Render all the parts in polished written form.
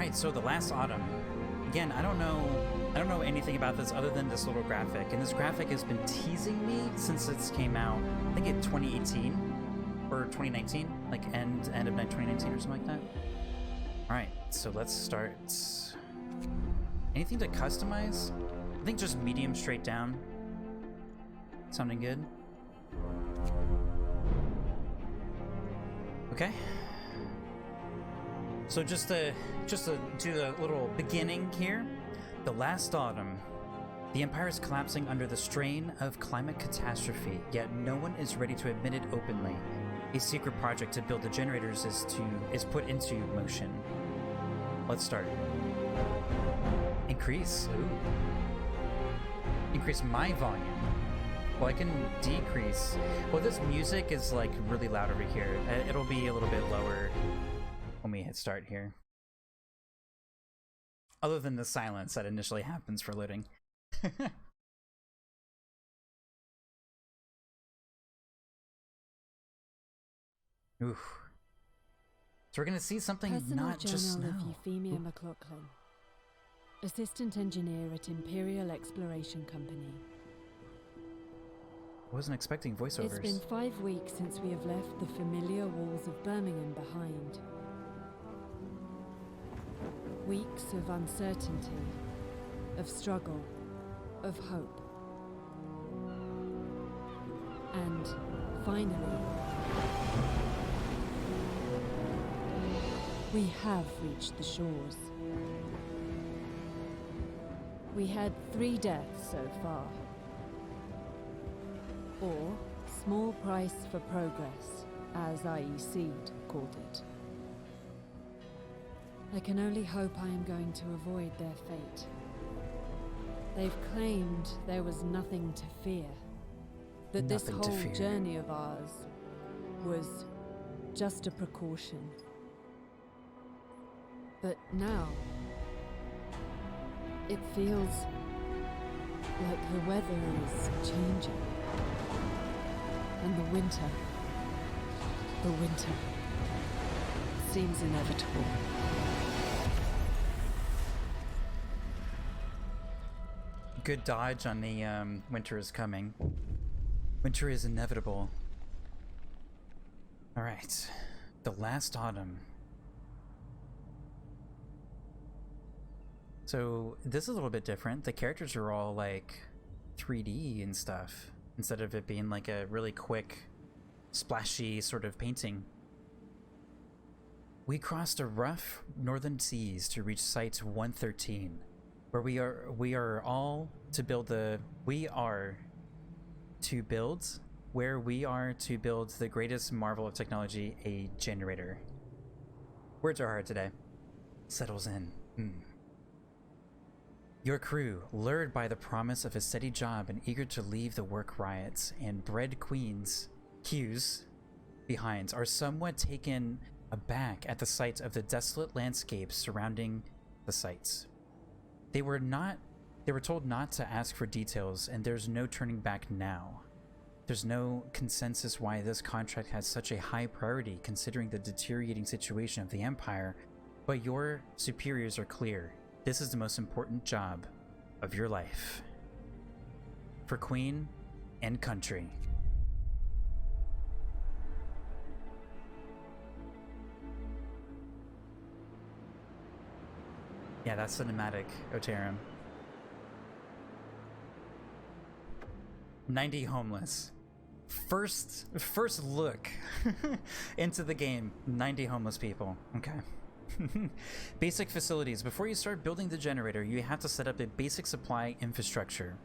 Alright, so The Last Autumn. Again, I don't know anything about this other than this little graphic, and this graphic has been teasing me since it came out, I think in 2018 or 2019, like end of 2019 or something like that. Alright, so let's start. Anything to customize? I think just medium straight down. Sounding good. Okay. So just to do a little beginning here. The Last Autumn. The Empire is collapsing under the strain of climate catastrophe, yet no one is ready to admit it openly. A secret project to build the generators is put into motion. Let's start. Increase. Ooh. Increase my volume. Well, I can decrease. Well, this music is like really loud over here. It'll be a little bit lower when we hit start here. Other than the silence that initially happens for loading. Oof. So we're gonna see something not just snow. Personal Journal of Euphemia McLaughlin, Assistant Engineer at Imperial Exploration Company. I wasn't expecting voiceovers. It's been 5 weeks since we have left the familiar walls of Birmingham behind. Weeks of uncertainty, of struggle, of hope. And finally, we have reached the shores. We had 3 deaths so far. Or small price for progress, as IEC called it. I can only hope I am going to avoid their fate. They've claimed there was nothing to fear. That this whole journey of ours was just a precaution. But now, it feels like the weather is changing. And the winter seems inevitable. Good dodge on the winter is coming. Winter is inevitable. Alright. The Last Autumn. So this is a little bit different. The characters are all like 3D and stuff, instead of it being like a really quick, splashy sort of painting. We crossed a rough northern seas to reach Site 113, where we are to build the greatest marvel of technology, a generator. Words are hard today. Settles in. Your crew, lured by the promise of a steady job and eager to leave the work riots and bred queues behind, are somewhat taken aback at the sight of the desolate landscape surrounding the sites. They were told not to ask for details, and there's no turning back now. There's no consensus why this contract has such a high priority considering the deteriorating situation of the Empire, but your superiors are clear. This is the most important job of your life. For Queen and country. Yeah, that's cinematic, Oterum. 90 homeless. First look into the game. 90 homeless people. Okay. Basic facilities. Before you start building the generator, you have to set up a basic supply infrastructure.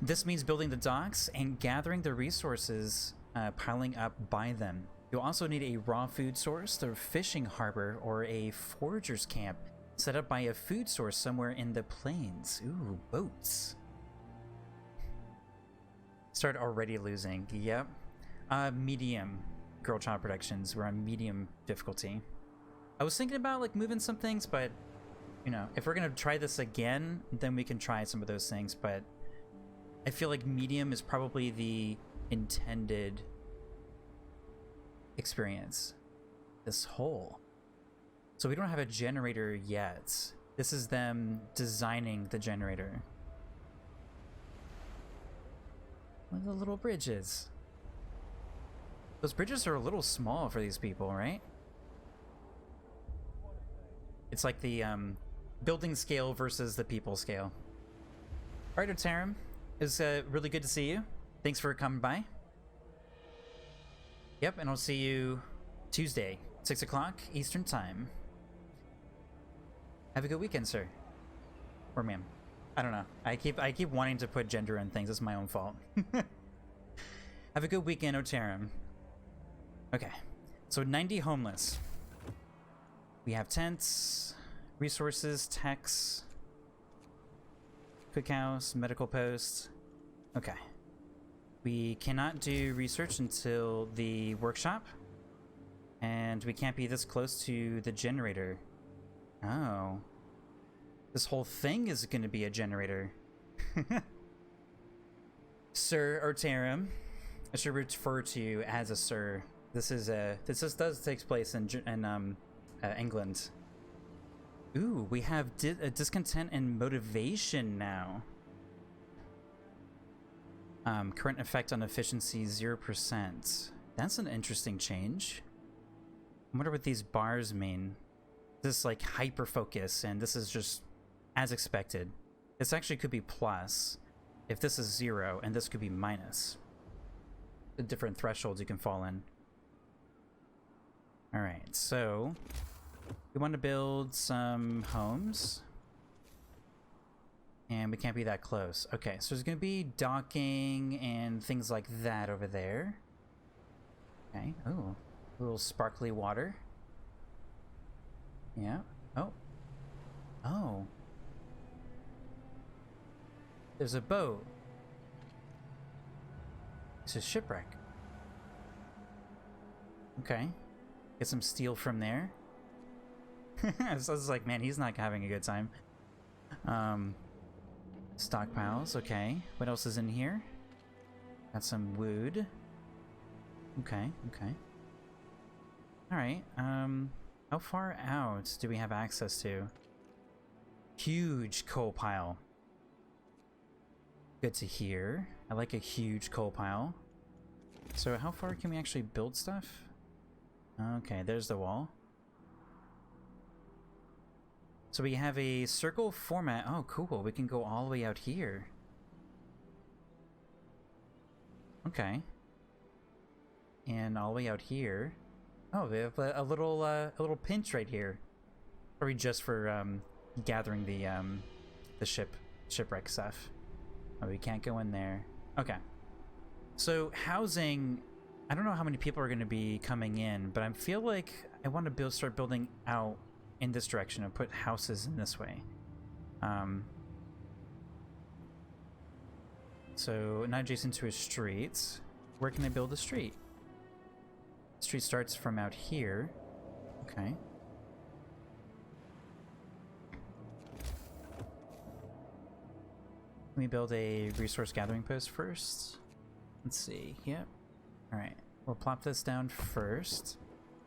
This means building the docks and gathering the resources piling up by them. You'll also need a raw food source, the fishing harbor, or a forager's camp set up by a food source somewhere in the plains. Ooh, boats. Start already losing. Yep. Medium. Girl Child Productions. We're on medium difficulty. I was thinking about like moving some things, but you know, if we're gonna try this again, then we can try some of those things, but I feel like medium is probably the intended experience. This hole. So we don't have a generator yet. This is them designing the generator. Look at the little bridges. Those bridges are a little small for these people, right? It's like the building scale versus the people scale. All right, Otarim, it's really good to see you. Thanks for coming by. Yep, and I'll see you Tuesday, 6 o'clock Eastern Time. Have a good weekend, sir. Or ma'am. I don't know. I keep wanting to put gender in things. It's my own fault. Have a good weekend, Otarim. Okay. So 90 homeless. We have tents, resources, techs, cookhouse, medical post. Okay. We cannot do research until the workshop. And we can't be this close to the generator. Oh. This whole thing is going to be a generator. Sir Otarim. I should refer to you as a sir. This does take place in England. Ooh, we have discontent and motivation now. Current effect on efficiency 0%. That's an interesting change. I wonder what these bars mean. This like hyper focus, and this is just as expected. This actually could be plus if this is 0, and this could be minus. The different thresholds you can fall in. All right, so we want to build some homes, and we can't be that close. Okay, so there's going to be docking and things like that over there. Okay, oh, a little sparkly water. Yeah. Oh. Oh. There's a boat. It's a shipwreck. Okay. Get some steel from there. So I was like, man, he's not having a good time. Stockpiles, okay. What else is in here? Got some wood. Okay, okay. Alright, how far out do we have access to? Huge coal pile. Good to hear. I like a huge coal pile. So how far can we actually build stuff? Okay, there's the wall. So we have a circle format. Oh, cool. We can go all the way out here. Okay. And all the way out here. Oh, we have a little pinch right here. Probably just for gathering the shipwreck stuff. Oh, we can't go in there. Okay. So housing, I don't know how many people are going to be coming in, but I feel like I want to start building out in this direction and put houses in this way. So not adjacent to a street. Where can I build a street? Street starts from out here. Okay. Let me build a resource gathering post first. Let's see. Yep. All right. We'll plop this down first.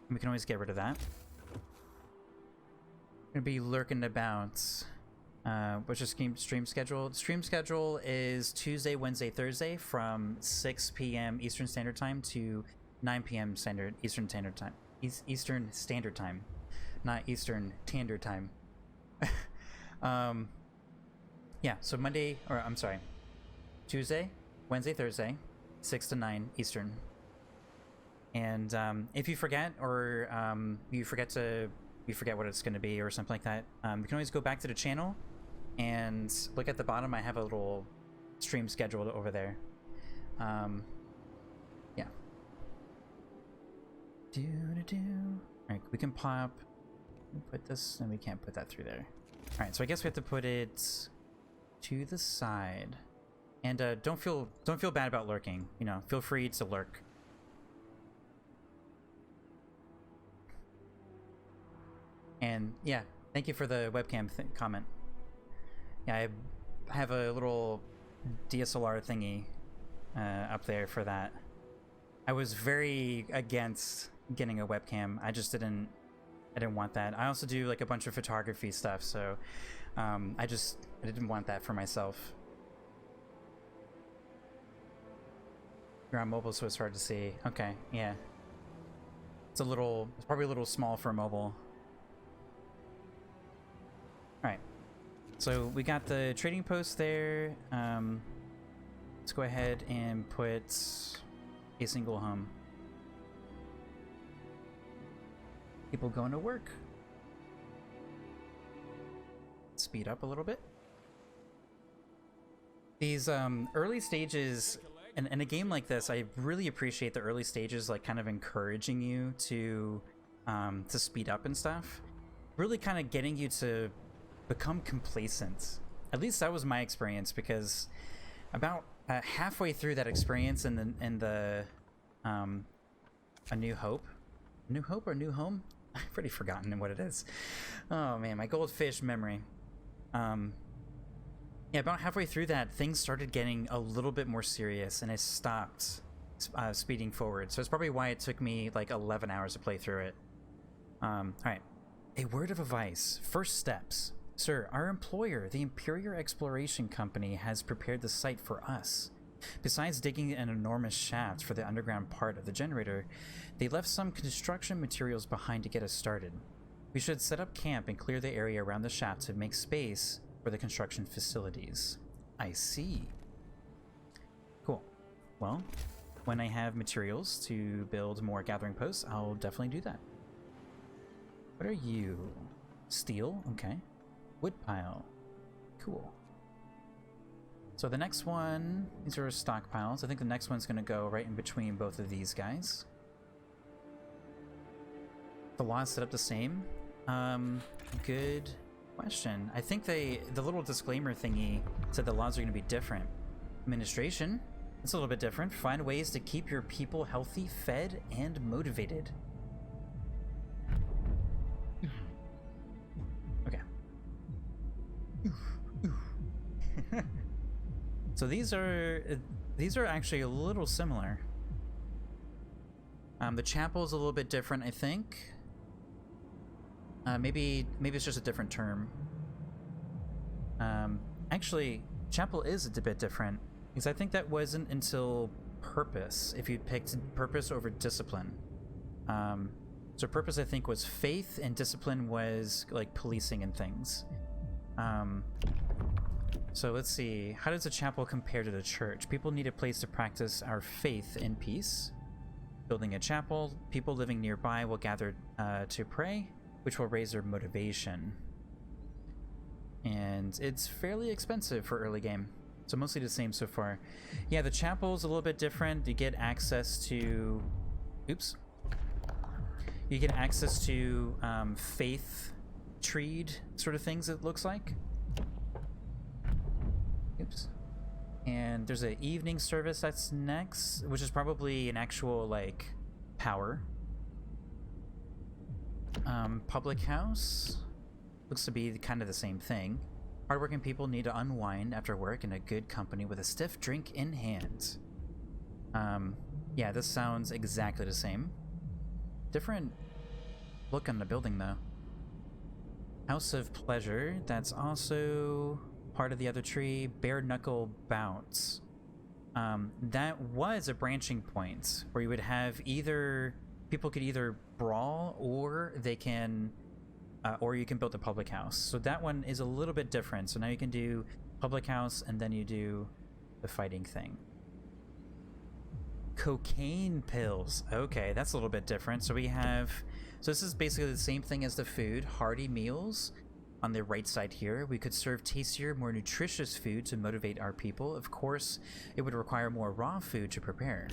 We can always get rid of that. Gonna be lurking about. What's your stream schedule? Stream schedule is Tuesday, Wednesday, Thursday from 6 p.m. Eastern Standard Time to 9 p.m. Eastern Standard Time. Eastern Standard Time, not Eastern Standard Time. Yeah, so Tuesday, Wednesday, Thursday, 6 to 9 Eastern. And if you forget, or you forget what it's going to be or something like that, you can always go back to the channel and look at the bottom. I have a little stream scheduled over there. Yeah. Alright, we can put this, and we can't put that through there. Alright, so I guess we have to put it to the side. And don't feel bad about lurking. You know, feel free to lurk. And yeah, thank you for the webcam comment. Yeah, I have a little DSLR thingy up there for that. I was very against getting a webcam. I just didn't I didn't want that. I also do like a bunch of photography stuff, so I didn't want that for myself. You're on mobile, so it's hard to see. Okay, yeah. It's probably a little small for mobile. Alright. So we got the trading post there. Let's go ahead and put a single home. People going to work. Speed up a little bit. These early stages, and in a game like this, I really appreciate the early stages, like kind of encouraging you to speed up and stuff. Really kind of getting you to become complacent. At least that was my experience, because about halfway through that experience in the A New Hope, New Hope or New Home? I've already forgotten what it is. Oh man, my goldfish memory. Yeah, about halfway through that, things started getting a little bit more serious, and I stopped speeding forward. So it's probably why it took me like 11 hours to play through it. All right. A word of advice. First steps. Sir, our employer, the Imperial Exploration Company, has prepared the site for us. Besides digging an enormous shaft for the underground part of the generator, they left some construction materials behind to get us started. We should set up camp and clear the area around the shaft to make space for the construction facilities. I see. Cool. Well, when I have materials to build more gathering posts, I'll definitely do that. What are you? Steel? Okay. Woodpile. Cool. So the next one, these are stockpiles. I think the next one's going to go right in between both of these guys. The law is set up the same. Good question. I think the little disclaimer thingy said the laws are going to be different. Administration, it's a little bit different. Find ways to keep your people healthy, fed, and motivated. Okay. So these are actually a little similar. The chapel is a little bit different, I think. Maybe it's just a different term. Actually, chapel is a bit different, because I think that wasn't until purpose, if you picked purpose over discipline. So purpose, I think, was faith, and discipline was like policing and things. So let's see, how does a chapel compare to the church? People need a place to practice our faith in peace. Building a chapel, people living nearby will gather to pray, which will raise their motivation. And it's fairly expensive for early game, so mostly the same so far. Yeah, the chapel's a little bit different. You get access to... Oops. You get access to faith treed sort of things, it looks like. Oops. And there's an evening service that's next, which is probably an actual, like, power. Public house looks to be kind of the same thing. Hardworking people need to unwind after work in a good company with a stiff drink in hand. Yeah, this sounds exactly the same. Different look on the building, though. House of Pleasure, that's also part of the other tree. Bare knuckle bouts. That was a branching point where you would have either... People could either brawl, or they can... or you can build a public house. So that one is a little bit different. So now you can do public house, and then you do the fighting thing. Cocaine pills. Okay, that's a little bit different. So we have... So this is basically the same thing as the food. Hearty meals. On the right side here, we could serve tastier, more nutritious food to motivate our people. Of course, it would require more raw food to prepare.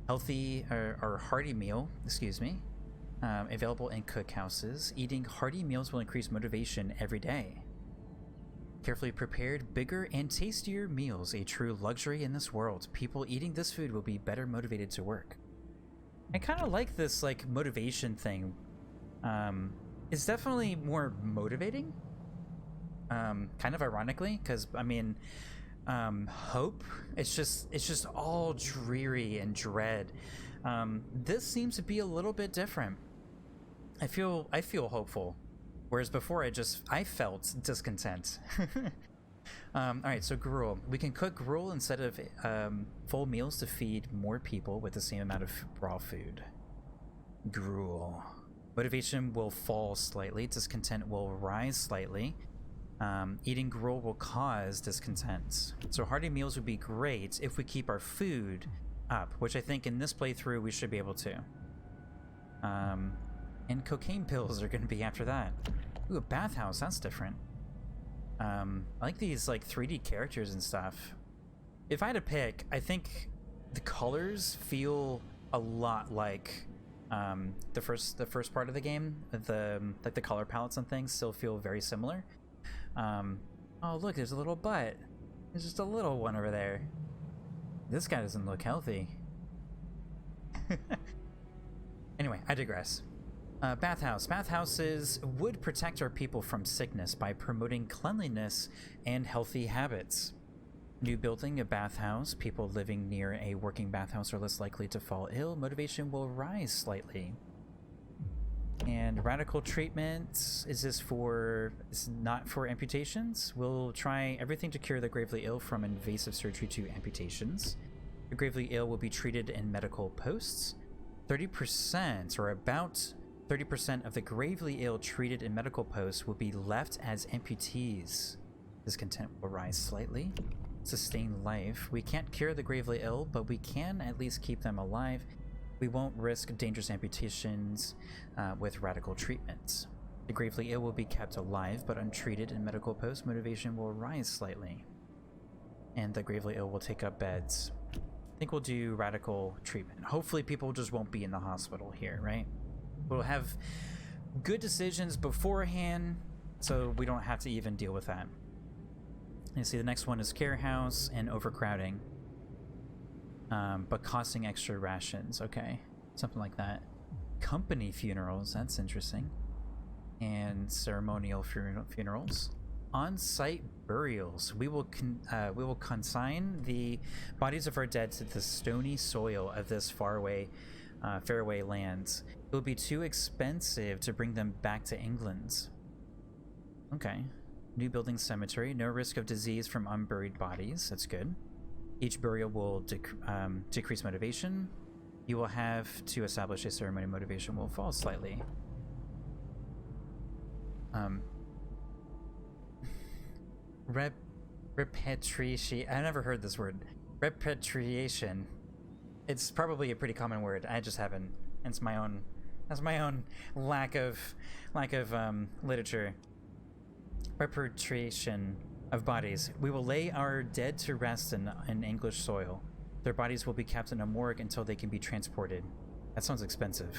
Healthy, or hearty meal, excuse me. Available in cookhouses. Eating hearty meals will increase motivation every day. Carefully prepared, bigger and tastier meals, a true luxury in this world. People eating this food will be better motivated to work. I kind of like this, like, motivation thing. It's definitely more motivating. Kind of ironically, because, I mean, hope, it's just all dreary and dread. This seems to be a little bit different. I feel hopeful, whereas before I felt discontent. All right, so gruel. We can cook gruel instead of full meals to feed more people with the same amount of raw food. Gruel. Motivation will fall slightly. Discontent will rise slightly. Eating gruel will cause discontent. So hearty meals would be great if we keep our food up, which I think in this playthrough we should be able to. And cocaine pills are going to be after that. Ooh, a bathhouse. That's different. I like these like 3D characters and stuff. If I had to pick, I think the colors feel a lot like the first part of the game. The color palettes and things still feel very similar. Oh look, there's a little butt. There's just a little one over there. This guy doesn't look healthy. Anyway, I digress. Bathhouse. Bathhouses would protect our people from sickness by promoting cleanliness and healthy habits. New building a bathhouse. People living near a working bathhouse are less likely to fall ill. Motivation will rise slightly. And radical treatment. Is this for... It's not for amputations. We'll try everything to cure the gravely ill, from invasive surgery to amputations. The gravely ill will be treated in medical posts. 30%, or about 30% of the gravely ill treated in medical posts will be left as amputees. Discontent will rise slightly. Sustain life. We can't cure the gravely ill, but we can at least keep them alive. We won't risk dangerous amputations with radical treatments. The gravely ill will be kept alive, but untreated in medical posts. Motivation will rise slightly. And the gravely ill will take up beds. I think we'll do radical treatment. Hopefully people just won't be in the hospital here, right? We'll have good decisions beforehand, so we don't have to even deal with that. You see, the next one is care house and overcrowding, but costing extra rations. Okay, something like that. Company funerals, that's interesting. And ceremonial funerals. On-site burials. We will consign the bodies of our dead to the stony soil of this faraway lands. It will be too expensive to bring them back to England. Okay. New building cemetery. No risk of disease from unburied bodies. That's good. Each burial will decrease motivation. You will have to establish a ceremony. Motivation will fall slightly. Repatriation. I never heard this word. Repatriation. It's probably a pretty common word. I just haven't. It's my own. That's my own lack of literature. Repatriation of bodies. We will lay our dead to rest in English soil. Their bodies will be kept in a morgue until they can be transported. That sounds expensive.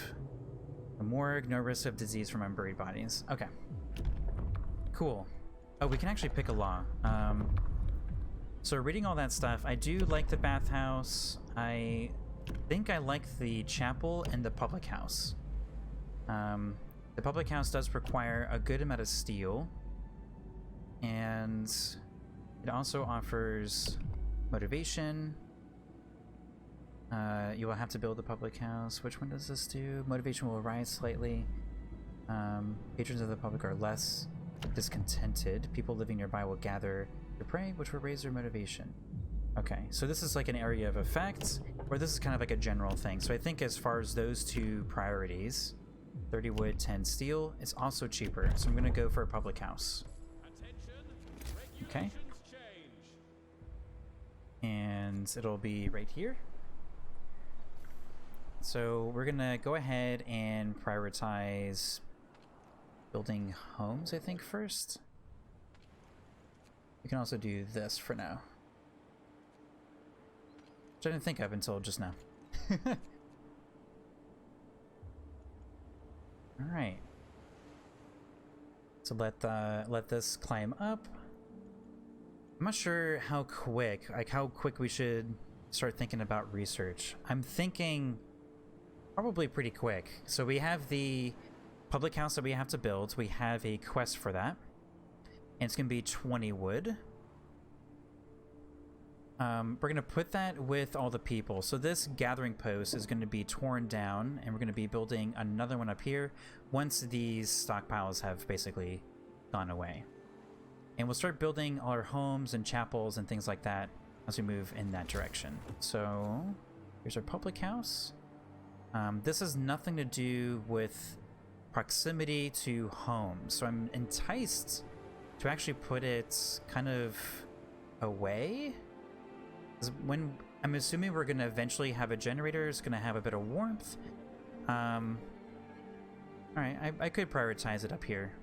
A morgue, no risk of disease from unburied bodies. Okay. Cool. Oh, we can actually pick a law. So reading all that stuff, I do like the bathhouse. I think I like the chapel and the public house. The public house does require a good amount of steel, and it also offers motivation. You will have to build the public house. Which one does this do? Motivation will rise slightly. Patrons of the public are less discontented. People living nearby will gather to pray, which will raise their motivation. Okay, so this is like an area of effect, or this is kind of like a general thing. So I think as far as those two priorities, 30 wood, 10 steel, it's also cheaper. So I'm going to go for a public house. Okay. And it'll be right here. So we're going to go ahead and prioritize building homes, I think, first. We can also do this for now, which I didn't think of until just now. All right. So let this climb up. I'm not sure how quick we should start thinking about research. I'm thinking probably pretty quick. So we have the public house that we have to build. We have a quest for that. And it's going to be 20 wood. We're going to put that with all the people. So this gathering post is going to be torn down, and we're going to be building another one up here once these stockpiles have basically gone away. And we'll start building all our homes and chapels and things like that as we move in that direction. So here's our public house. This has nothing to do with proximity to home, so I'm enticed to actually put it kind of away. When I'm assuming we're going to eventually have a generator, it's going to have a bit of warmth. Alright, I could prioritize it up here.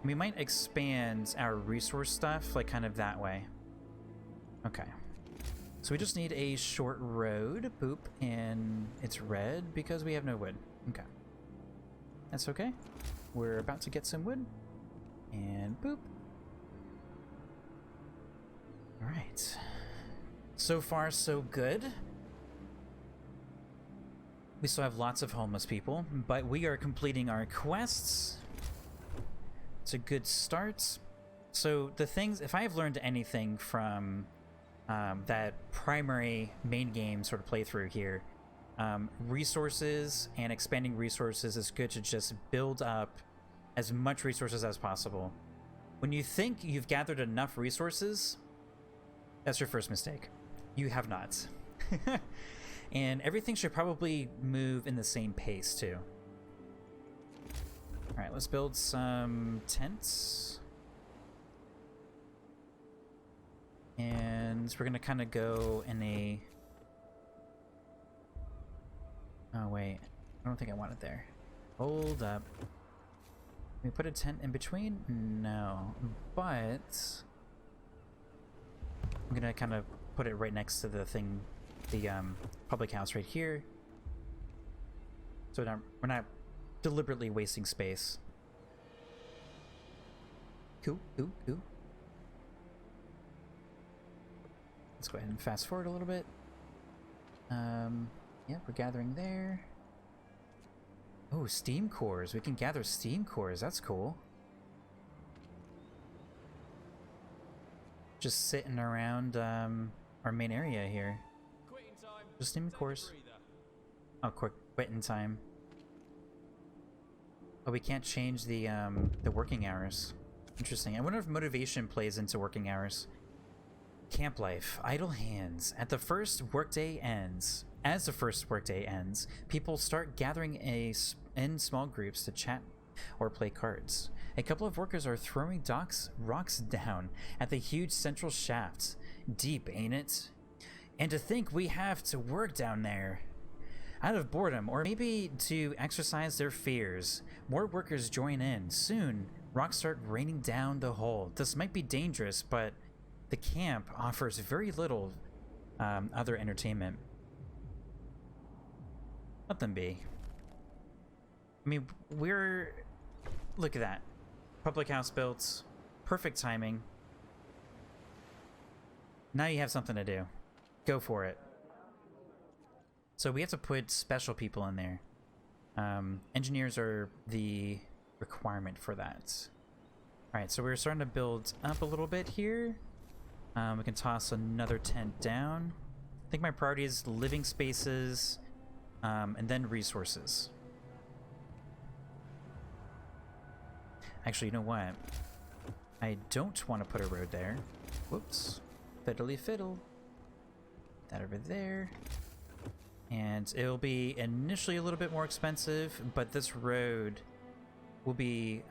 We might expand our resource stuff, like kind of that way. Okay. So we just need a short road, boop, and it's red because we have no wood. Okay. That's okay. We're about to get some wood, and boop. Alright. So far, so good. We still have lots of homeless people, but we are completing our quests. It's a good start. So the things, if I have learned anything from that primary main game sort of playthrough here, resources and expanding resources is good to just build up as much resources as possible. When you think you've gathered enough resources, that's your first mistake. You have not. And everything should probably move in the same pace too. Alright, let's build some tents. And we're gonna kind of go in a... Oh wait, I don't think I want it there. Hold up. Can we put a tent in between? No, but... I'm gonna kind of put it right next to the thing, the public house right here. So we're not deliberately wasting space. Cool. Let's go ahead and fast forward a little bit. Yeah, we're gathering there. Oh, steam cores. We can gather steam cores. That's cool. Just sitting around our main area here. Just steam cores. Oh, quick quitting time. Oh, we can't change the working hours. Interesting. I wonder if motivation plays into working hours. Camp life, idle hands. As the first workday ends, people start gathering in small groups to chat or play cards. A couple of workers are throwing rocks down at the huge central shaft. Deep, ain't it? And to think we have to work down there. Out of boredom, or maybe to exercise their fears, more workers join in. Soon, rocks start raining down the hole. This might be dangerous, but the camp offers very little other entertainment. Let them be. I mean, look at that. Public house built. Perfect timing. Now you have something to do. Go for it. So we have to put special people in there. Engineers are the requirement for that. Alright, so we're starting to build up a little bit here. We can toss another tent down. I think my priority is living spaces, and then resources. Actually, you know what? I don't want to put a road there. Whoops. Fiddly fiddle. That over there. And it'll be initially a little bit more expensive, but this road will be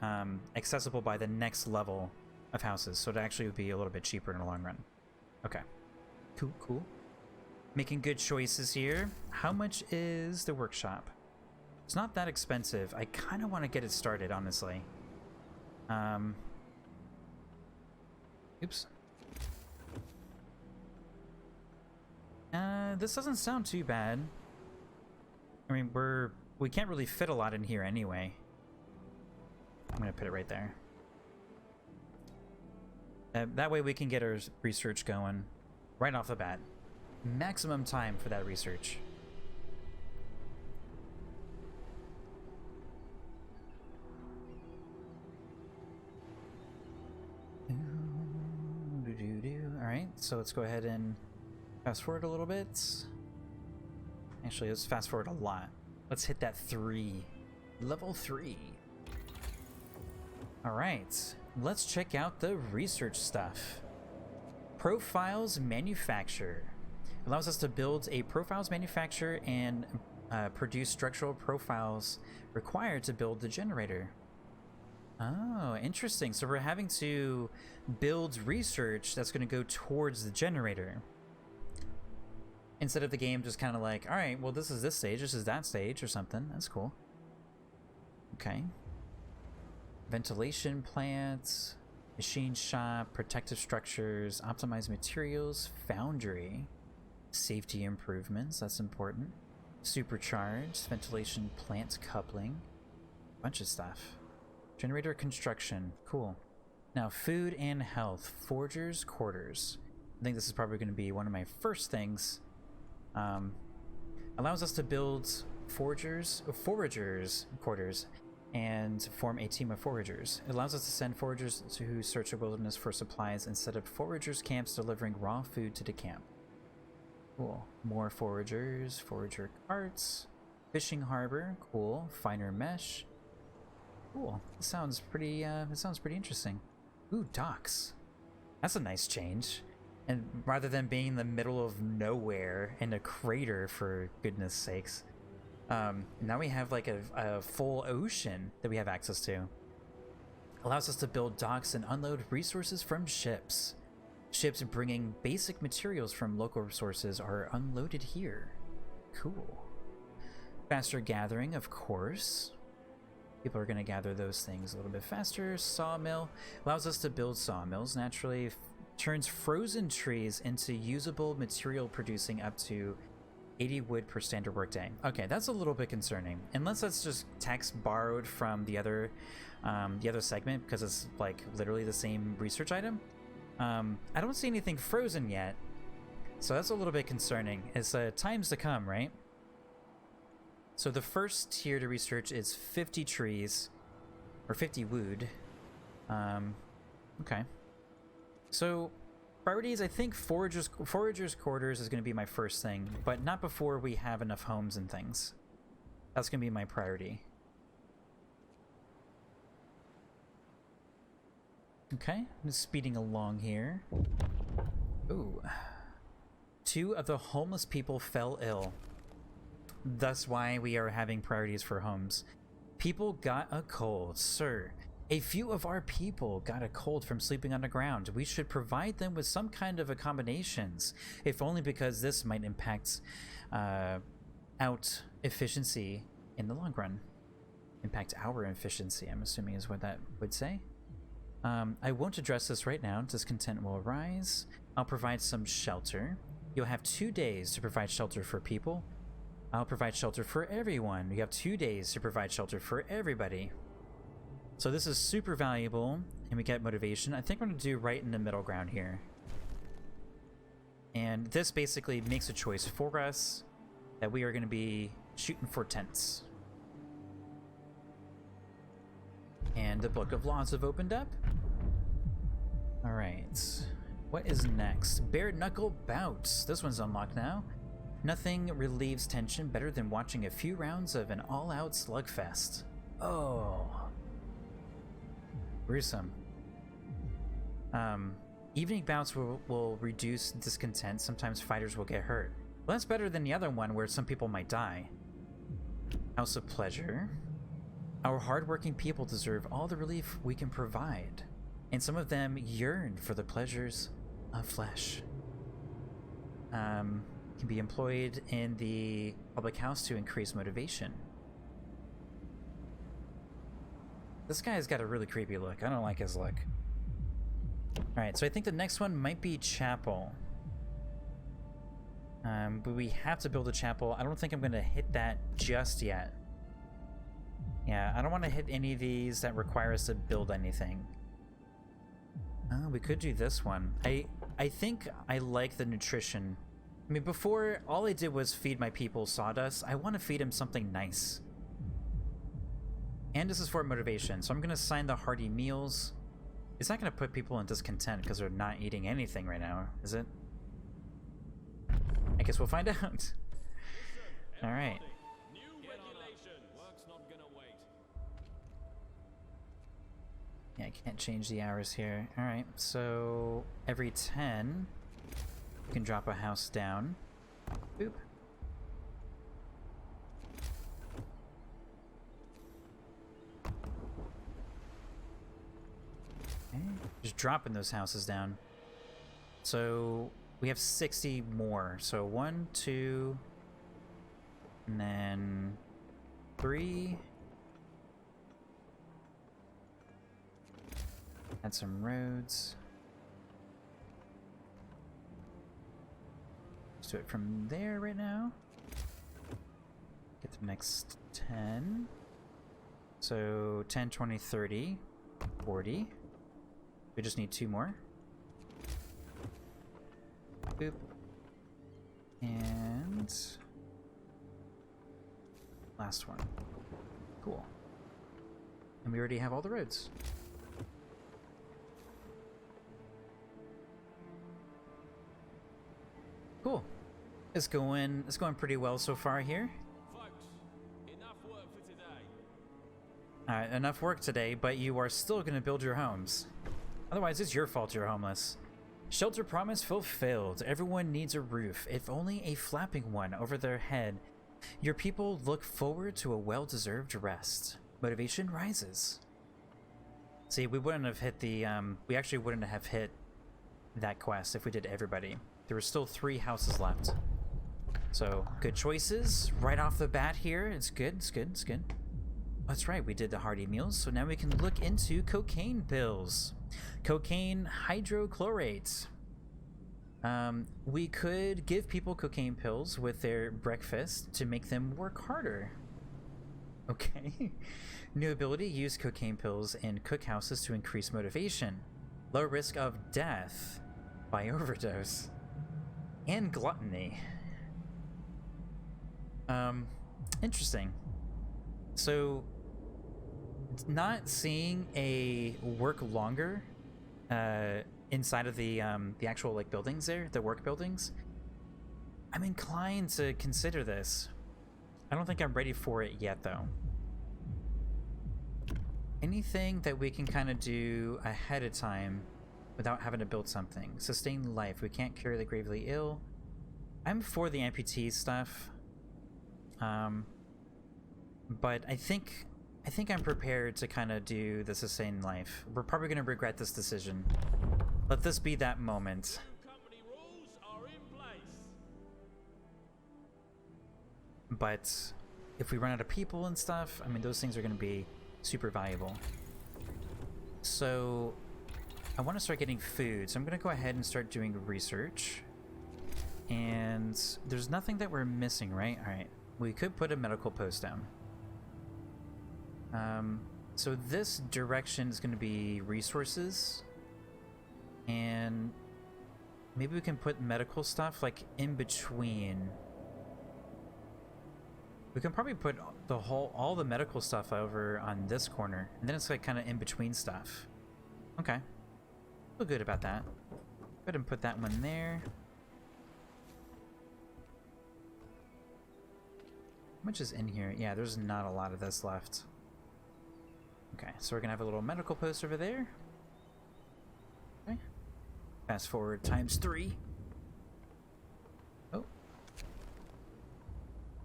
accessible by the next level of houses, so it actually would be a little bit cheaper in the long run. Okay. Cool. Making good choices here. How much is the workshop? It's not that expensive. I kind of want to get it started, honestly. Oops. This doesn't sound too bad. I mean, we can't really fit a lot in here anyway. I'm gonna put it right there. That way we can get our research going right off the bat. Maximum time for that research. Alright. so let's go ahead and fast forward a little bit. Actually, let's fast forward a lot. Let's hit that 3. Level 3. Alright, let's check out the research stuff. Profiles Manufacture. Allows us to build a profiles manufacturer and produce structural profiles required to build the generator. Oh, interesting. So we're having to build research that's going to go towards the generator. Instead of the game just kind of like, all right, well, this is this stage, this is that stage or something. That's cool. Okay. Ventilation plants, machine shop, protective structures, optimized materials, foundry, safety improvements, that's important. Supercharged, ventilation plant coupling, bunch of stuff. Generator construction, cool. Now, food and health, foragers' quarters. I think this is probably going to be one of my first things. Allows us to build foragers' quarters and form a team of foragers. It allows us to send foragers who search the wilderness for supplies and set up foragers' camps delivering raw food to the camp. Cool. More foragers, forager carts, fishing harbor, cool. Finer mesh. Cool. It sounds pretty interesting. Ooh, docks. That's a nice change. And rather than being in the middle of nowhere in a crater, for goodness sakes, now we have like a full ocean that we have access to. Allows us to build docks and unload resources from ships. Ships bringing basic materials from local sources are unloaded here. Cool. Faster gathering, of course. People are going to gather those things a little bit faster. Sawmill allows us to build sawmills naturally. Turns frozen trees into usable material, producing up to 80 wood per standard workday. Okay, that's a little bit concerning. Unless that's just text borrowed from the other segment, because it's like literally the same research item. I don't see anything frozen yet, so that's a little bit concerning. It's times to come, right? So the first tier to research is 50 trees, or 50 wood. Okay. So, priorities, I think foragers' quarters is going to be my first thing, but not before we have enough homes and things. That's going to be my priority. Okay, I'm just speeding along here. Ooh. 2 of the homeless people fell ill. Thus why we are having priorities for homes. People got a cold, sir. A few of our people got a cold from sleeping on the ground. We should provide them with some kind of accommodations, if only because this might impact out efficiency in the long run. Impact our efficiency, I'm assuming is what that would say. I won't address this right now. Discontent will arise. I'll provide some shelter. You'll have 2 days to provide shelter for people. I'll provide shelter for everyone. You have 2 days to provide shelter for everybody. So this is super valuable, and we get motivation. I think we're going to do right in the middle ground here. And this basically makes a choice for us that we are going to be shooting for tents. And the Book of Laws have opened up. Alright. What is next? Bare Knuckle Bouts. This one's unlocked now. Nothing relieves tension better than watching a few rounds of an all-out slugfest. Oh. Gruesome. Evening bouts will reduce discontent. Sometimes fighters will get hurt. Well, that's better than the other one where some people might die. House of Pleasure. Our hardworking people deserve all the relief we can provide, and some of them yearn for the pleasures of flesh. Can be employed in the public house to increase motivation. This guy's got a really creepy look. I don't like his look. Alright, so I think the next one might be chapel. But we have to build a chapel. I don't think I'm going to hit that just yet. Yeah, I don't want to hit any of these that require us to build anything. We could do this one. I think I like the nutrition. I mean, before, all I did was feed my people sawdust. I want to feed them something nice. And this is for motivation, so I'm going to assign the hearty meals. It's not going to put people in discontent because they're not eating anything right now, is it? I guess we'll find out. All right. Yeah, I can't change the hours here. All right, so every 10, you can drop a house down. Boop. Okay, just dropping those houses down. So we have 60 more. So 1, 2, and then 3. Add some roads. Let's do it from there right now. Get the next 10. So 10, 20, 30, 40. We just need 2 more. Boop. And last one. Cool. And we already have all the roads. Cool. It's going pretty well so far here. Folks, enough work for today. Alright, enough work today, but you are still going to build your homes. Otherwise, it's your fault you're homeless. Shelter promise fulfilled. Everyone needs a roof, if only a flapping one over their head. Your people look forward to a well-deserved rest. Motivation rises. See, we wouldn't have hit the, we actually wouldn't have hit that quest if we did everybody. There were still 3 houses left. So, good choices right off the bat here. It's good, it's good, it's good. That's right, we did the hearty meals, so now we can look into cocaine pills. Cocaine hydrochlorate. We could give people cocaine pills with their breakfast to make them work harder. Okay. New ability, use cocaine pills in cookhouses to increase motivation. Low risk of death by overdose. And gluttony. Interesting. So, not seeing a work longer inside of the actual like buildings there, the work buildings, I'm inclined to consider this. I don't think I'm ready for it yet though. Anything that we can kind of do ahead of time without having to build something. Sustain life. We can't cure the gravely ill. I'm for the amputee stuff. But I think I'm prepared to kind of do the sustain life. We're probably going to regret this decision. Let this be that moment. Company rules are in place. But if we run out of people and stuff, I mean, those things are going to be super valuable. So I want to start getting food. So I'm going to go ahead and start doing research. And there's nothing that we're missing, right? All right. We could put a medical post down. So this direction is going to be resources. And maybe we can put medical stuff like in between. We can probably put all the medical stuff over on this corner. And then it's like kind of in between stuff. Okay. Feel good about that. Go ahead and put that one there. How much is in here? Yeah, there's not a lot of this left. Okay, so we're gonna have a little medical post over there. Okay. Fast forward ×3. Oh.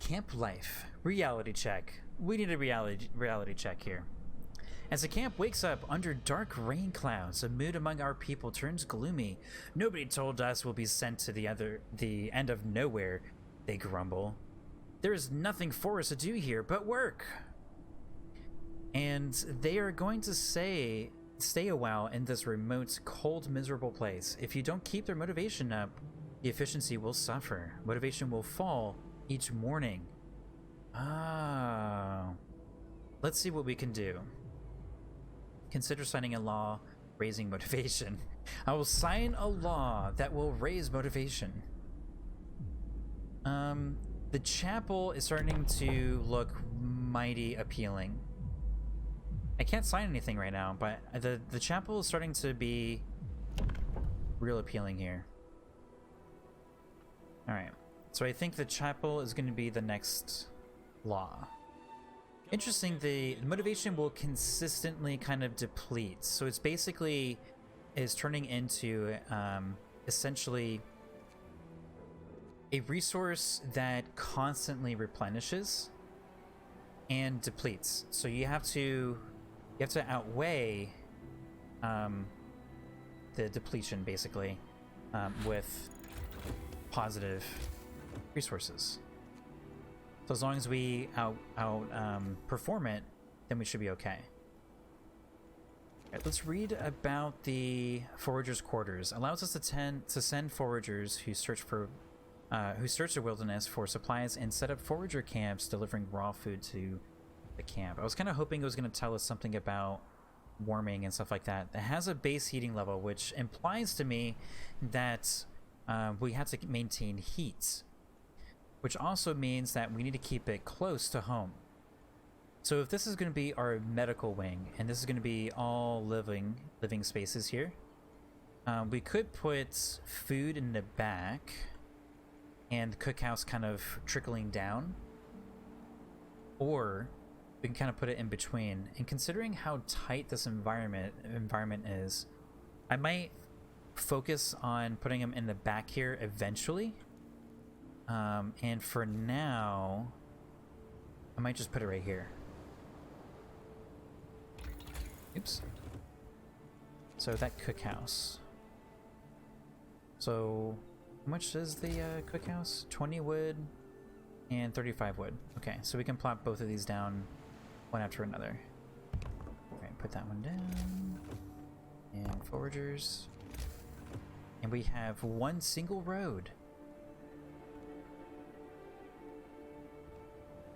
Camp life. Reality check. We need a reality check here. As the camp wakes up under dark rain clouds, the mood among our people turns gloomy. Nobody told us we'll be sent to the end of nowhere, they grumble. There is nothing for us to do here but work. And they are going to stay a while in this remote, cold, miserable place. If you don't keep their motivation up, the efficiency will suffer. Motivation will fall each morning. Oh. Let's see what we can do. Consider signing a law raising motivation. I will sign a law that will raise motivation. The chapel is starting to look mighty appealing. I can't sign anything right now, but the chapel is starting to be real appealing here. Alright, so I think the chapel is going to be the next law. Interesting, the motivation will consistently kind of deplete. So it's basically is turning into essentially a resource that constantly replenishes and depletes. So you have to outweigh the depletion basically with positive resources. So as long as we perform it, then we should be okay. Alright, let's read about the foragers' quarters. Allows us to send foragers who search the wilderness for supplies and set up forager camps, delivering raw food to the camp. I was kind of hoping it was going to tell us something about warming and stuff like that. It has a base heating level, which implies to me that we have to maintain heat, which also means that we need to keep it close to home. So if this is going to be our medical wing, and this is going to be all living spaces here, we could put food in the back and cookhouse kind of trickling down, or we can kind of put it in between. And considering how tight this environment is, I might focus on putting them in the back here eventually. And for now, I might just put it right here. Oops. So that cookhouse. So how much is the cookhouse? 20 wood and 35 wood. Okay, so we can plop both of these down one after another. Alright, put that one down. And foragers. And we have one single road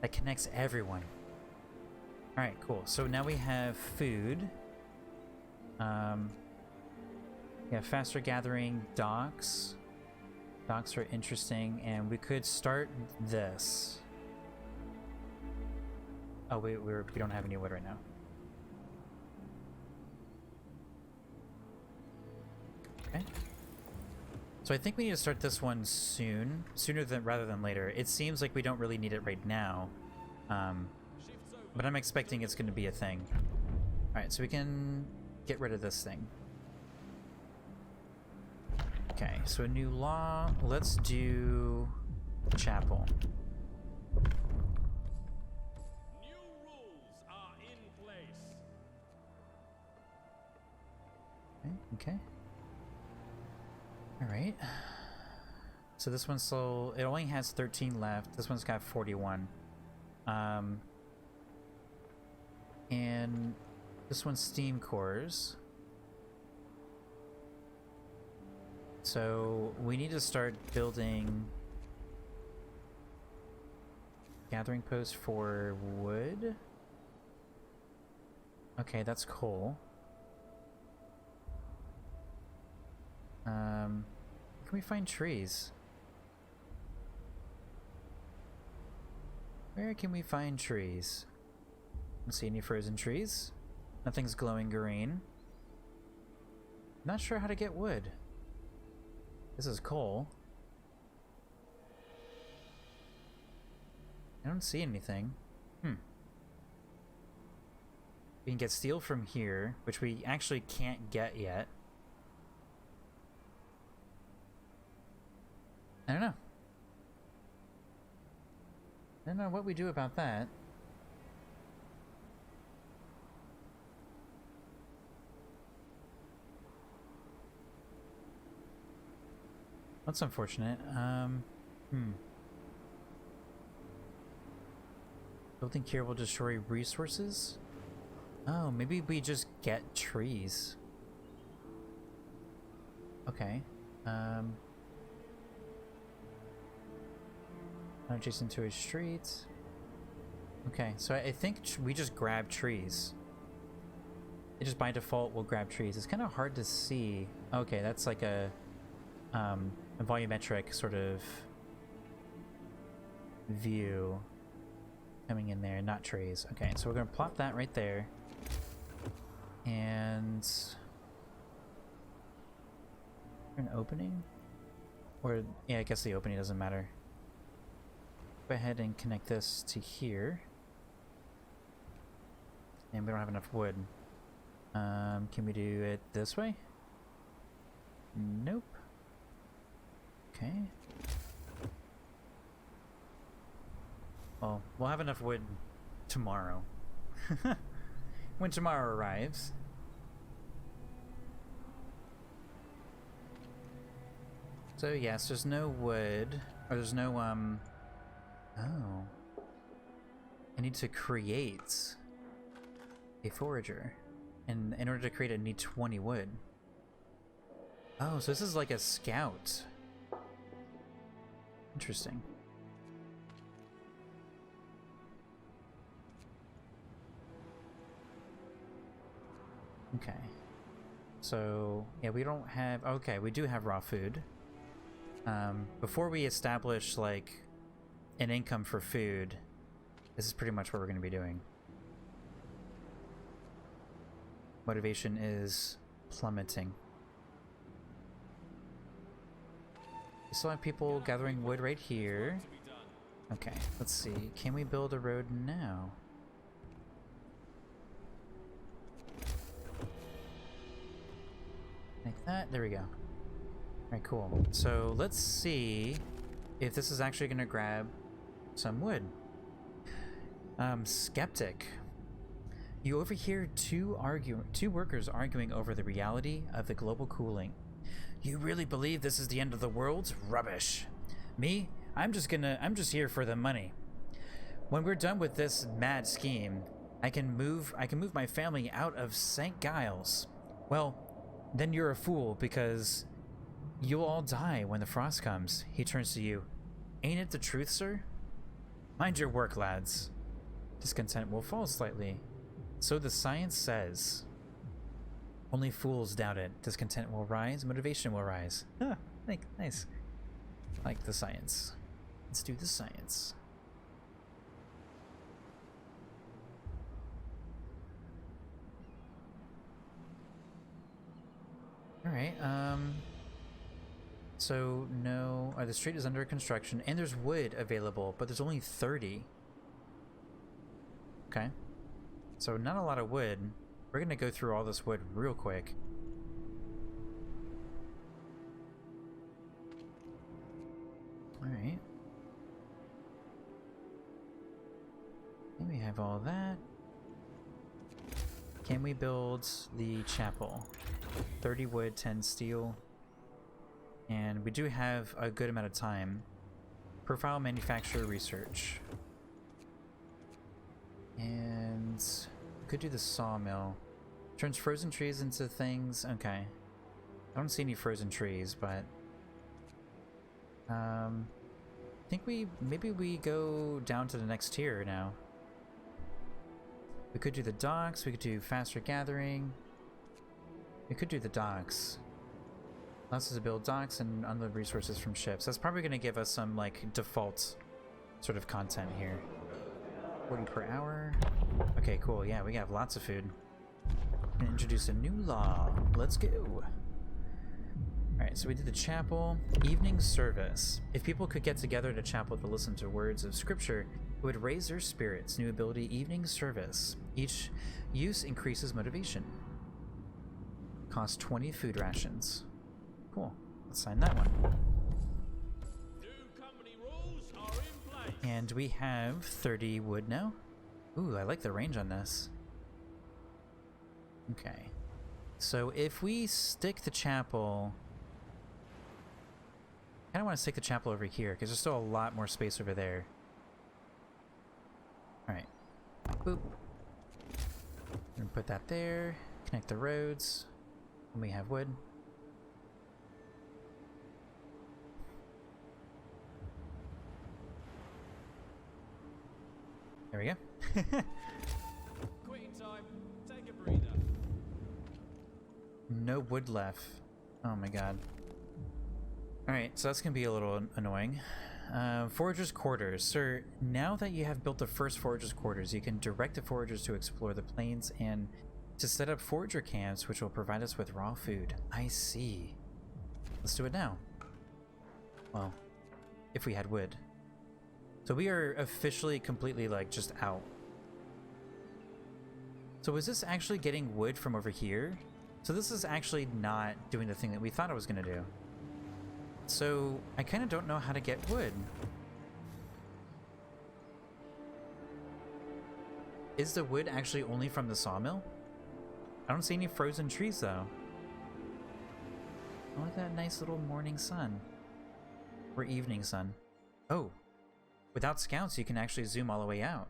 that connects everyone. Alright, cool. So now we have food. Yeah, faster gathering docks. Docks are interesting, and we could start this. Oh, we don't have any wood right now. Okay. So I think we need to start this one sooner rather than later. It seems like we don't really need it right now, but I'm expecting it's going to be a thing. All right, so we can get rid of this thing. Okay, so a new law. Let's do chapel. New rules are in place. Okay. All right. So this one's still, it only has 13 left. This one's got 41. And this one's steam cores. So we need to start building gathering posts for wood. Okay, that's coal. Can we find trees? Where can we find trees? Don't see any frozen trees. Nothing's glowing green. Not sure how to get wood. This is coal. I don't see anything. We can get steel from here, which we actually can't get yet. I don't know. I don't know what we do about that. That's unfortunate. Building here will destroy resources? Oh, maybe we just get trees. Okay. Not adjacent to a street. Okay, so I think we just grab trees. It just by default will grab trees. It's kind of hard to see. Okay, that's like a volumetric sort of view coming in there, not trees. Okay, so we're gonna plop that right there. an opening? Or, yeah, I guess the opening doesn't matter. Go ahead and connect this to here. And we don't have enough wood. Can we do it this way? Nope. Okay. Well, we'll have enough wood tomorrow. When tomorrow arrives. So yes, there's no wood, or there's no, oh. I need to create a forager. And in order to create it, I need 20 wood. Oh, so this is like a scout. Interesting. Okay. So, yeah, we don't have... Okay, we do have raw food. Before we establish, like, an income for food, this is pretty much what we're going to be doing. Motivation is plummeting. We still have people gathering wood right here. Okay, let's see. Can we build a road now? Like that? There we go. Alright, cool. So let's see if this is actually going to grab some wood. Skeptic. You overhear two workers arguing over the reality of the global cooling. You really believe this is the end of the world? Rubbish. Me? I'm just here for the money. When we're done with this mad scheme, I can move my family out of St. Giles. Well, then you're a fool, because you'll all die when the frost comes. He turns to you. Ain't it the truth, sir? Mind your work, lads. Discontent will fall slightly. So the science says. Only fools doubt it. Discontent will rise, motivation will rise. Ah, nice. Like the science. Let's do the science. Alright, so no, the street is under construction, and there's wood available, but there's only 30. Okay. So not a lot of wood. We're gonna go through all this wood real quick. Alright. Then we have all that. Can we build the chapel? 30 wood, 10 steel. And we do have a good amount of time. Profile manufacturer research. And we could do the sawmill. Turns frozen trees into things. Okay. I don't see any frozen trees, but I think maybe we go down to the next tier now. We could do the docks, we could do faster gathering. We could do the docks. Allows us to build docks and unload resources from ships. That's probably going to give us some, like, default sort of content here. 40 per hour. Okay, cool. Yeah, we have lots of food. Gonna introduce a new law. Let's go. Alright, so we did the chapel. Evening service. If people could get together at a chapel to listen to words of scripture, it would raise their spirits. New ability, evening service. Each use increases motivation. Cost 20 food rations. Cool. Let's sign that one. New company rules are in place. And we have 30 wood now. Ooh, I like the range on this. Okay. So if we stick the chapel... I kind of want to stick the chapel over here, because there's still a lot more space over there. Alright. Boop. And put that there. Connect the roads. And we have wood. There we go. Quitting time. Take a breather. No wood left. Oh my god. Alright, so that's gonna be a little annoying. Forager's quarters. Sir, now that you have built the first forager's quarters, you can direct the foragers to explore the plains and to set up forager camps, which will provide us with raw food. I see. Let's do it now. Well, if we had wood. So we are officially completely, like, just out. So is this actually getting wood from over here? So this is actually not doing the thing that we thought it was going to do. So I kind of don't know how to get wood. Is the wood actually only from the sawmill? I don't see any frozen trees, though. Oh, look at that nice little morning sun. Or evening sun. Oh, without scouts, you can actually zoom all the way out.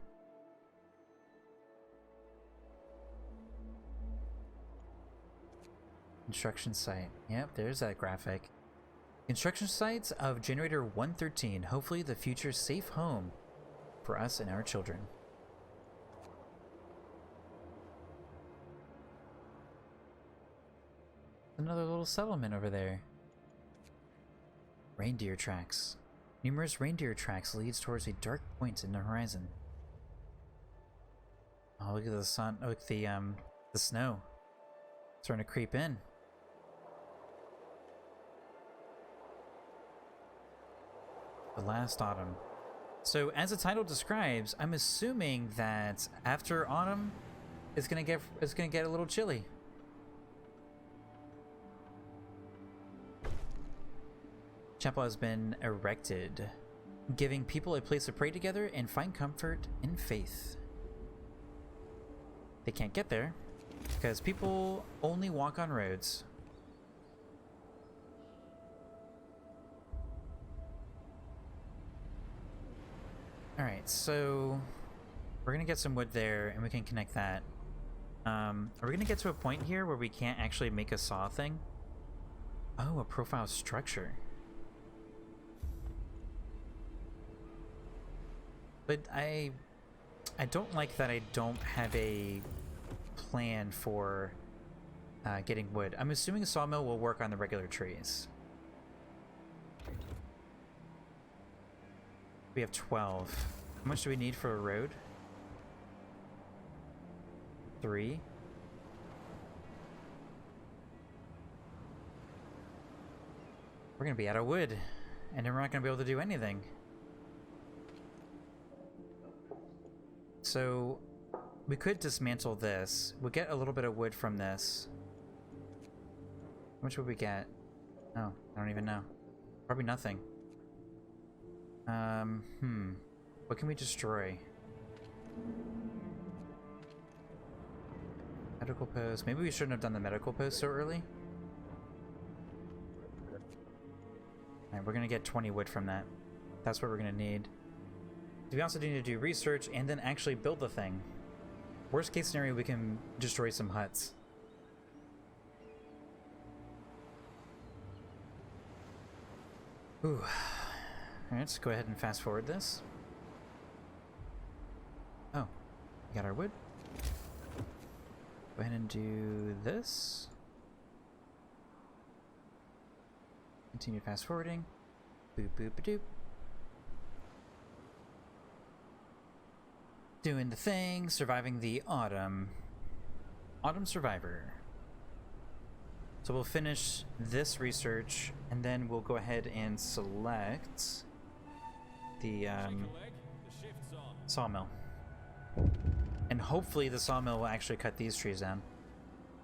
Construction site. Yep, there's that graphic. Construction sites of Generator 113. Hopefully the future safe home for us and our children. Another little settlement over there. Reindeer tracks. Numerous reindeer tracks leads towards a dark point in the horizon. Oh, look at the sun. Oh, look at the snow. Starting to creep in. The last autumn. So, as the title describes, I'm assuming that after autumn, it's gonna get a little chilly. Chapel has been erected, giving people a place to pray together and find comfort in faith. They can't get there because people only walk on roads. Alright, so we're gonna get some wood there and we can connect that. Are we gonna get to a point here where we can't actually make a saw thing? Oh, a profile structure. But I don't like that I don't have a plan for getting wood. I'm assuming a sawmill will work on the regular trees. We have 12. How much do we need for a road? 3. We're gonna be out of wood, and then we're not gonna be able to do anything. So we could dismantle this. We'll get a little bit of wood from this. How much would we get? Oh, I don't even know. Probably nothing. What can we destroy? Medical post. Maybe we shouldn't have done the medical post so early. Alright, we're gonna get 20 wood from that. That's what we're gonna need. We also need to do research and then actually build the thing. Worst case scenario, we can destroy some huts. Ooh. Alright, let's go ahead and fast forward this. Oh, we got our wood. Go ahead and do this. Continue fast forwarding. Boop boop a doop. Doing the thing, surviving the autumn. Autumn survivor. So we'll finish this research and then we'll go ahead and select the sawmill. And hopefully the sawmill will actually cut these trees down.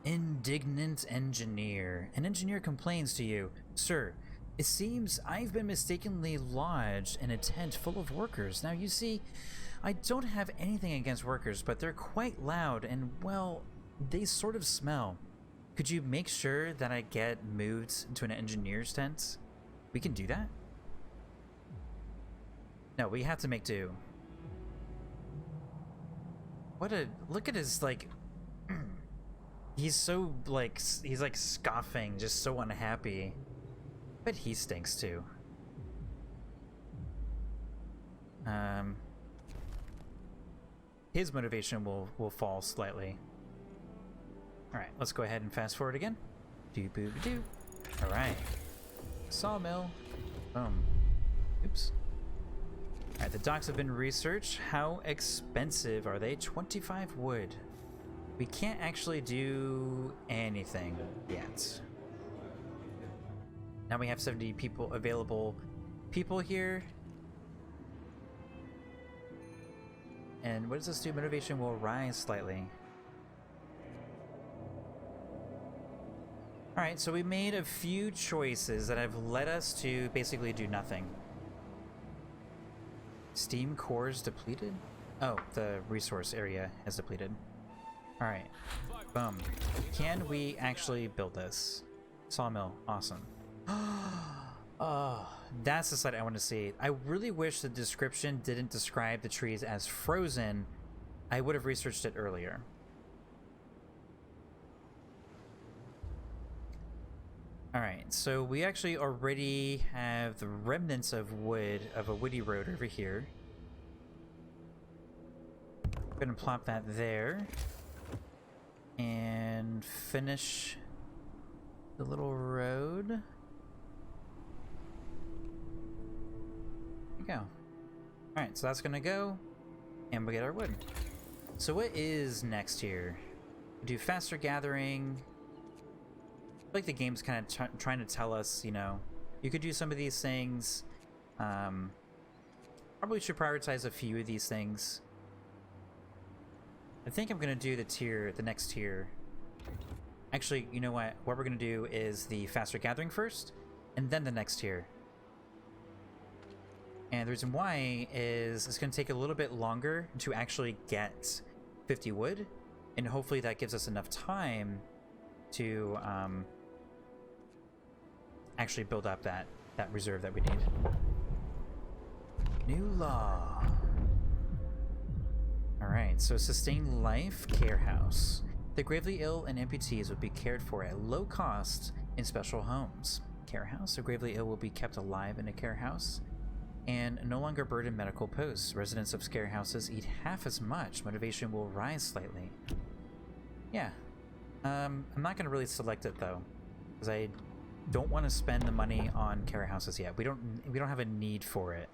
Indignant engineer. An engineer complains to you, "Sir, it seems I've been mistakenly lodged in a tent full of workers. Now you see, I don't have anything against workers, but they're quite loud and, well, they sort of smell. Could you make sure that I get moved into an engineer's tent?" We can do that? No, we have to make do. What a... Look at his, like... He's so, like... He's, like, scoffing, just so unhappy. But he stinks, too. His motivation will fall slightly. Alright, let's go ahead and fast forward again. Do-boo-doo. Alright. Sawmill. Boom. Oops. Alright, the docks have been researched. How expensive are they? 25 wood. We can't actually do anything yet. Now we have 70 people available here. And what does this do? Motivation will rise slightly. Alright, so we made a few choices that have led us to basically do nothing. Steam cores depleted? Oh, the resource area has depleted. Alright, boom. Can we actually build this? Sawmill, awesome. Oh, that's the site I want to see. I really wish the description didn't describe the trees as frozen. I would have researched it earlier. Alright, so we actually already have the remnants of wood, of a woody road over here. I'm gonna plop that there. And finish the little road. There we go. Alright, so that's gonna go. And we get our wood. So what is next here? Do faster gathering. I feel like the game's kind of trying to tell us, you know, you could do some of these things. Probably should prioritize a few of these things. I think I'm gonna do the next tier. Actually, you know what? What we're gonna do is the faster gathering first, and then the next tier. And the reason why is it's gonna take a little bit longer to actually get 50 wood, and hopefully that gives us enough time to actually build up that reserve that we need. New law. Alright, so sustain life care house. The gravely ill and amputees will be cared for at low cost in special homes. Care house. The gravely ill will be kept alive in a care house and no longer burden medical posts. Residents of care houses eat half as much. Motivation will rise slightly. Yeah. I'm not going to really select it though, because I don't want to spend the money on care houses yet. We don't have a need for it.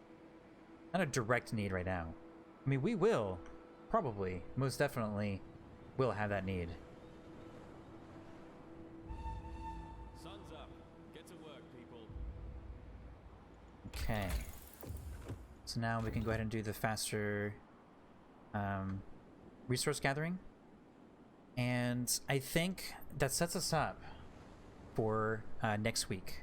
Not a direct need right now. I mean, we will. Probably, most definitely, will have that need. Sun's up. Get to work, people. Okay. So now we can go ahead and do the faster resource gathering. And I think that sets us up for next week.